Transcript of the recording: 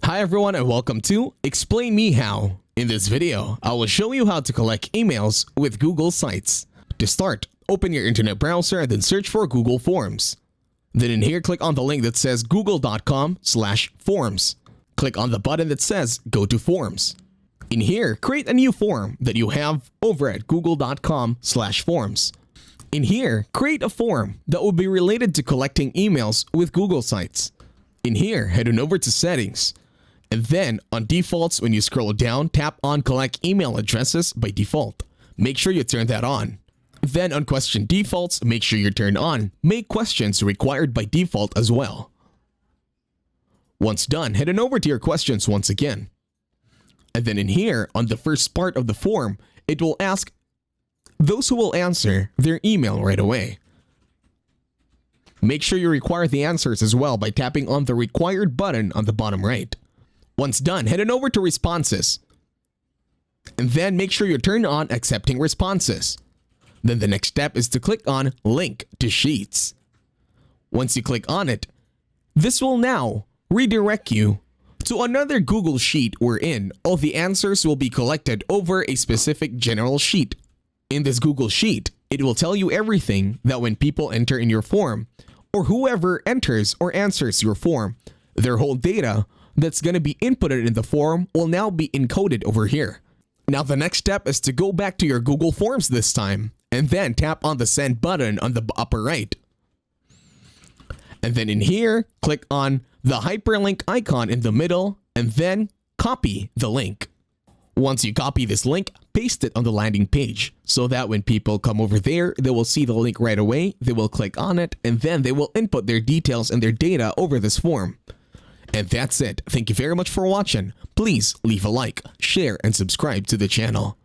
Hi everyone and welcome to Explain Me How. In this video, I will show you how to collect emails with Google Sites. To start, open your internet browser and then search for Google Forms. Then in here, click on the link that says google.com/forms. Click on the button that says Go to Forms. In here, create a new form that you have over at google.com/forms. In here, create a form that will be related to collecting emails with Google Sites. In here, head on over to Settings. And then, on Defaults, when you scroll down, tap on Collect Email Addresses by default. Make sure you turn that on. Then on Question Defaults, make sure you turn on Make Questions Required by Default as well. Once done, head on over to your questions once again. And then in here, on the first part of the form, it will ask those who will answer their email right away. Make sure you require the answers as well by tapping on the required button on the bottom right. Once done, head on over to Responses. And then make sure you turn on Accepting Responses. Then the next step is to click on Link to Sheets. Once you click on it, this will now redirect you to another Google Sheet wherein all the answers will be collected over a specific general sheet. In this Google Sheet, it will tell you everything that when people enter in your form, or whoever enters or answers your form, their whole data that's going to be inputted in the form will now be encoded over here. Now the next step is to go back to your Google Forms this time, and then tap on the Send button on the upper right. And then in here, click on the hyperlink icon in the middle, and then copy the link. Once you copy this link, paste it on the landing page so that when people come over there, they will see the link right away, they will click on it, and then they will input their details and their data over this form. And that's it. Thank you very much for watching. Please leave a like, share, and subscribe to the channel.